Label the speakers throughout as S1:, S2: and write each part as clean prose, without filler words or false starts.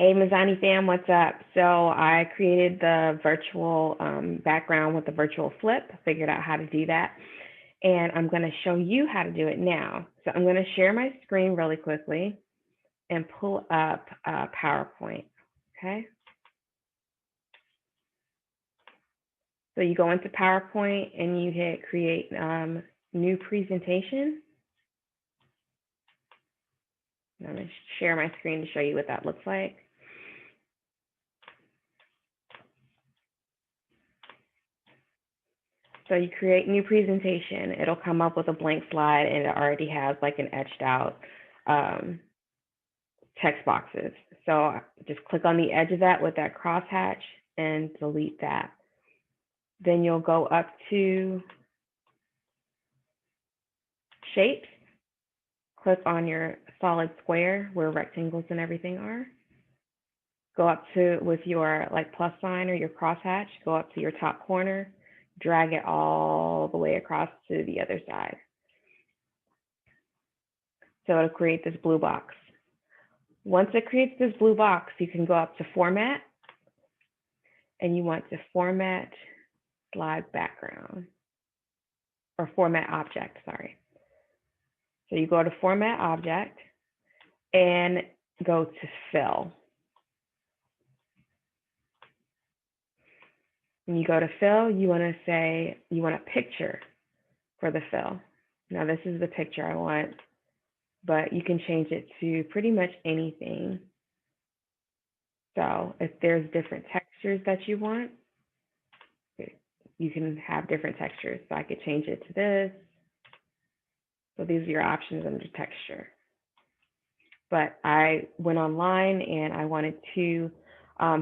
S1: Hey, Mazzani fam, what's up? So I created the virtual background with the virtual flip, figured out how to do that, and I'm going to show you how to do it now. So I'm going to share my screen really quickly and pull up PowerPoint, okay? So you go into PowerPoint and you hit create new presentation. I'm going to share my screen to show you what that looks like. So you create new presentation, it'll come up with a blank slide and it already has like an etched out text boxes. So just click on the edge of that with that crosshatch and delete that. Then you'll go up to shapes, click on your solid square where rectangles and everything are. Go up to, with your like plus sign or your crosshatch, go up to your top corner, drag it all the way across to the other side. So it'll create this blue box. Once it creates this blue box, you can go up to format and you want to format slide background or format object, sorry. So you go to format object and go to fill. When you go to fill, you want to say you want a picture for the fill. Now this is the picture I want, but you can change it to pretty much anything. So if there's different textures that you want, you can have different textures. So I could change it to this. So these are your options under texture. But I went online and I wanted to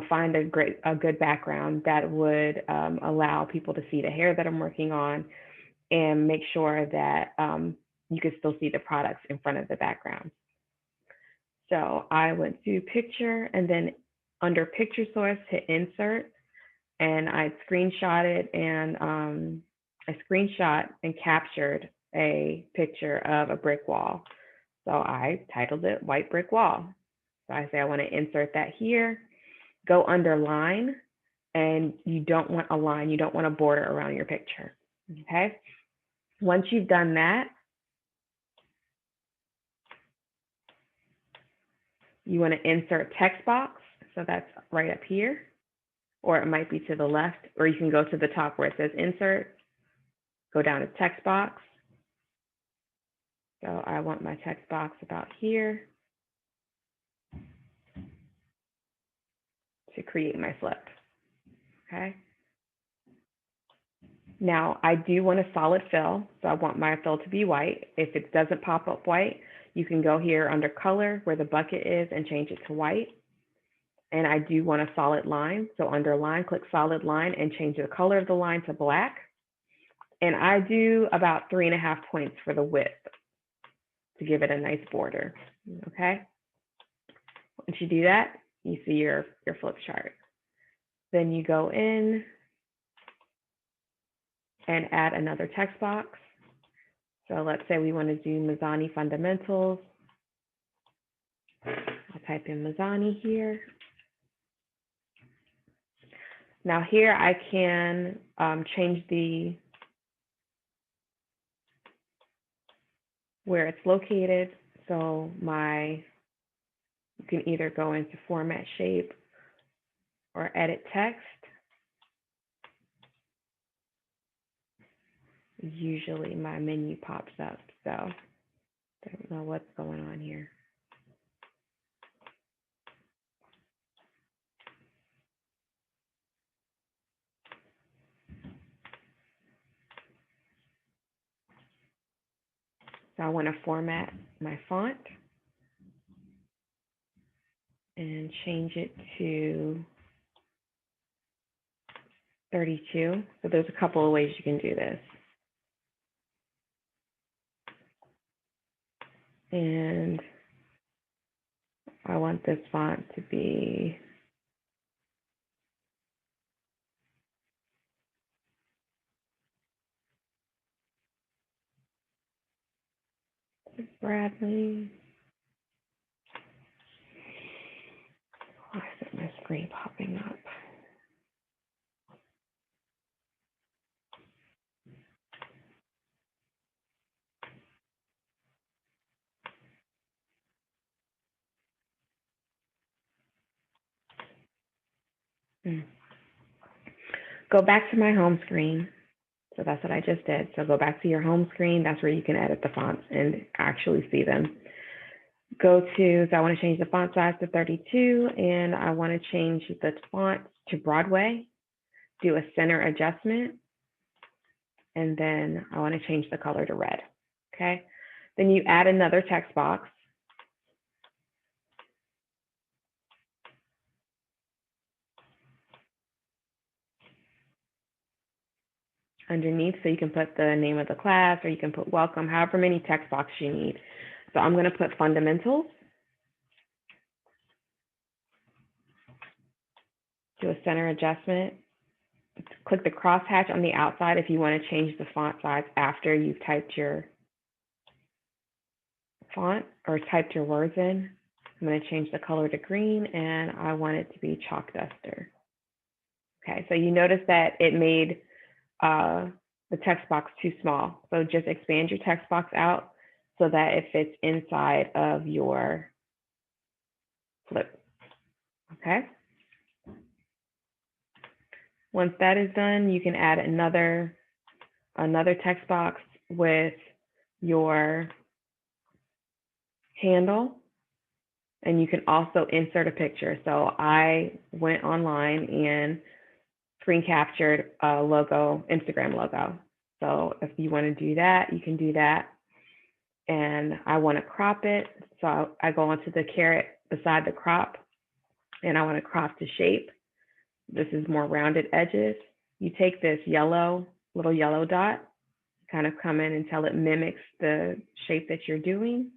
S1: find a good background that would allow people to see the hair that I'm working on and make sure that you could still see the products in front of the background. So I went to picture and then under picture source, hit insert, and I screenshotted and I screenshot and captured a picture of a brick wall. So I titled it White Brick Wall. So I say I want to insert that here, go under line, and you don't want a line, you don't want a border around your picture, okay? Once you've done that, you want to insert text box. So that's right up here, or it might be to the left, or you can go to the top where it says insert, go down to text box. So I want my text box about here to create my flip, okay? Now I do want a solid fill, so I want my fill to be white. If it doesn't pop up white, you can go here under color where the bucket is and change it to white. And I do want a solid line, so under line, click solid line and change the color of the line to black. And I do about 3.5 points for the width to give it a nice border, okay? Once you do that, you see your flip chart. Then you go in and add another text box. So let's say we want to do Mazzani fundamentals. I'll type in Mazzani here. Now here I can change where it's located. So you can either go into format shape or edit text. Usually my menu pops up, so I don't know what's going on here. So I want to format my font and change it to 32. So there's a couple of ways you can do this. And I want this font to be Bradley screen popping up? Go back to my home screen. So that's what I just did. So go back to your home screen. That's where you can edit the fonts and actually see them. Go to, so I want to change the font size to 32, and I want to change the font to Broadway, do a center adjustment, and then I want to change the color to red, okay? Then you add another text box. Underneath, so you can put the name of the class, or you can put welcome, however many text boxes you need. So I'm going to put fundamentals. Do a center adjustment. Click the crosshatch on the outside if you want to change the font size after you've typed your font or typed your words in. I'm going to change the color to green, and I want it to be Chalk Duster. Okay, so you notice that it made the text box too small. So just expand your text box out so that it fits inside of your flip. Okay. Once that is done, you can add another text box with your handle, and you can also insert a picture. So I went online and screen captured a logo, Instagram logo. So if you want to do that, you can do that. And I want to crop it. So I go onto the caret beside the crop, and I want to crop to shape. This is more rounded edges. You take this little yellow dot, kind of come in until it mimics the shape that you're doing.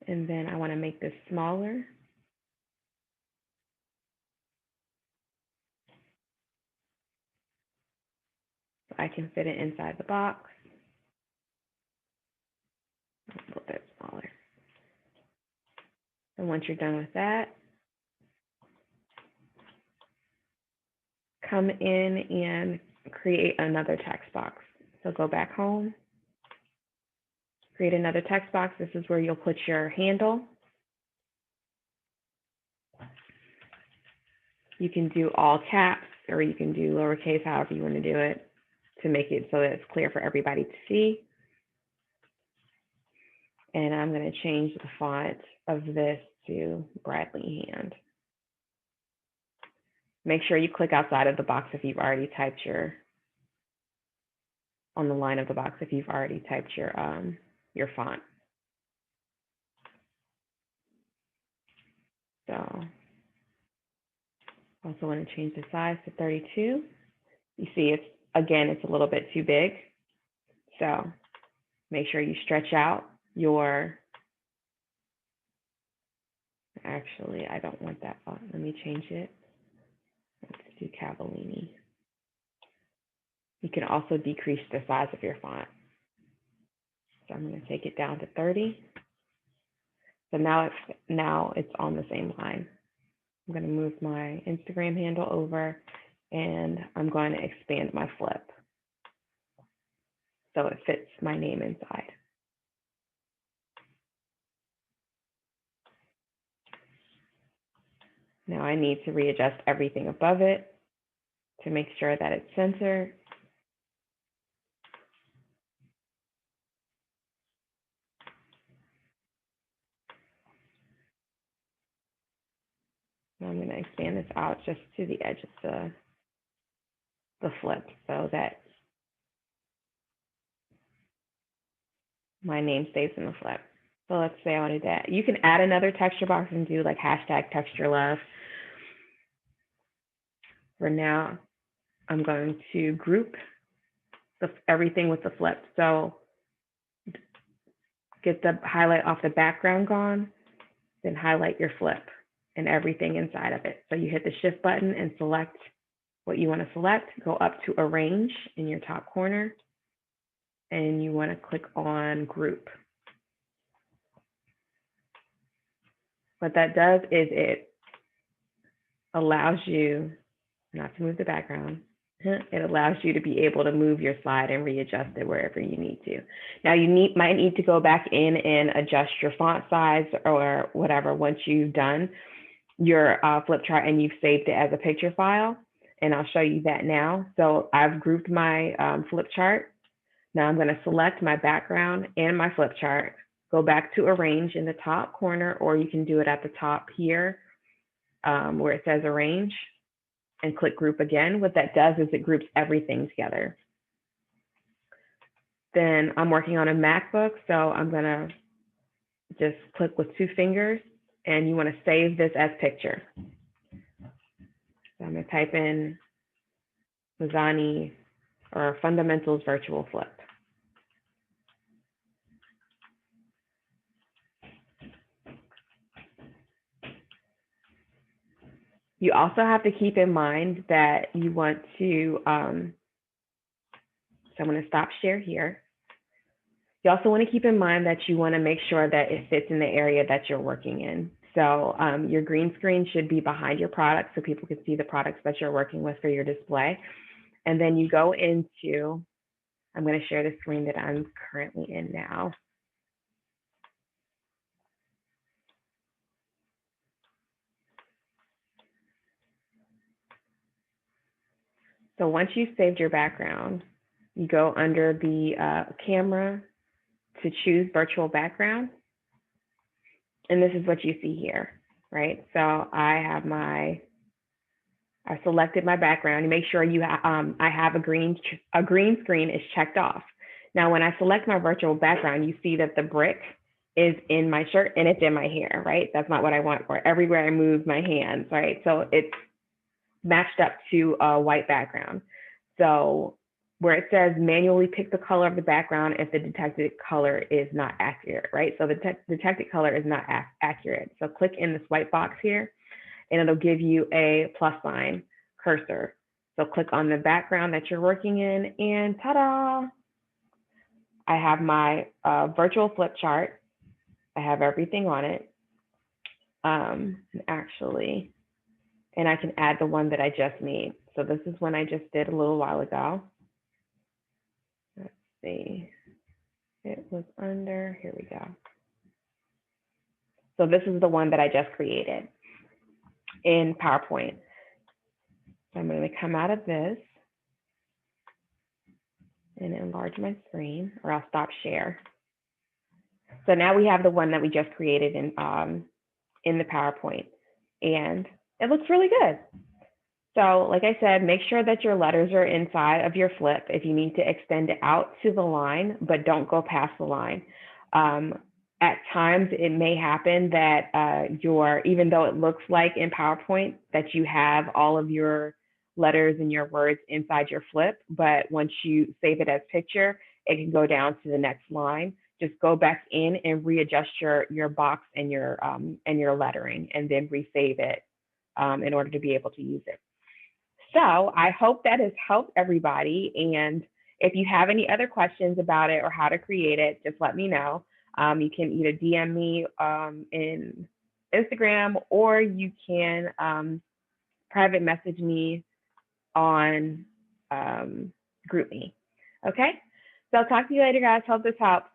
S1: And then I want to make this smaller. So I can fit it inside the box. A little bit smaller. And once you're done with that, come in and create another text box. So go back home, create another text box. This is where you'll put your handle. You can do all caps, or you can do lowercase, however you want to do it, to make it so that it's clear for everybody to see. And I'm going to change the font of this to Bradley Hand. Make sure you click outside of the box if you've already typed on the line of the box if you've already typed your font. So also want to change the size to 32. You see it's a little bit too big. So make sure you stretch out your, actually, I don't want that font. Let me change it. Let's do Cavallini. You can also decrease the size of your font. So I'm going to take it down to 30. So now it's on the same line. I'm going to move my Instagram handle over, and I'm going to expand my flip so it fits my name inside. Now I need to readjust everything above it to make sure that it's centered. Now I'm going to expand this out just to the edge of the flip so that my name stays in the flip. So let's say I wanted that. You can add another texture box and do like hashtag texture love. For now, I'm going to group everything with the flip. So get the highlight off the background gone, then highlight your flip and everything inside of it. So you hit the shift button and select what you want to select, go up to arrange in your top corner, and you want to click on group. What that does is it allows you not to move the background. It allows you to be able to move your slide and readjust it wherever you need to. Now you might need to go back in and adjust your font size or whatever once you've done your flip chart and you've saved it as a picture file. And I'll show you that now. So I've grouped my flip chart. Now I'm going to select my background and my flip chart, go back to arrange in the top corner, or you can do it at the top here where it says arrange, and click group again. What that does is it groups everything together. Then I'm working on a MacBook, so I'm gonna just click with 2 fingers, and you wanna save this as picture. So I'm gonna type in Mazzani or Fundamentals Virtual Flip. You also have to keep in mind that you want to, so I'm going to stop share here. You also want to keep in mind that you want to make sure that it fits in the area that you're working in. So your green screen should be behind your product so people can see the products that you're working with for your display. And then you go into, I'm going to share the screen that I'm currently in now. So once you've saved your background, you go under the camera to choose virtual background. And this is what you see here, right? So I selected my background. You make sure I have a green screen is checked off. Now, when I select my virtual background, you see that the brick is in my shirt and it's in my hair, right? That's not what I want for everywhere I move my hands, right? So it's matched up to a white background. So where it says manually pick the color of the background if the detected color is not accurate, right? So the detected color is not accurate. So click in this white box here and it'll give you a plus sign cursor. So click on the background that you're working in and ta-da! I have my virtual flip chart. I have everything on it. Actually, and I can add the one that I just made. So this is one I just did a little while ago. Let's see, it was under, here we go. So this is the one that I just created in PowerPoint. So I'm going to come out of this and enlarge my screen, or I'll stop share. So now we have the one that we just created in the PowerPoint, and it looks really good. So like I said, make sure that your letters are inside of your flip if you need to extend it out to the line, but don't go past the line. At times it may happen that even though it looks like in PowerPoint that you have all of your letters and your words inside your flip, but once you save it as picture, it can go down to the next line. Just go back in and readjust your box and your lettering, and then resave it in order to be able to use it. So I hope that has helped everybody. And if you have any other questions about it or how to create it, just let me know. You can either DM me in Instagram, or you can private message me on GroupMe. Okay, so I'll talk to you later, guys. Hope this helps.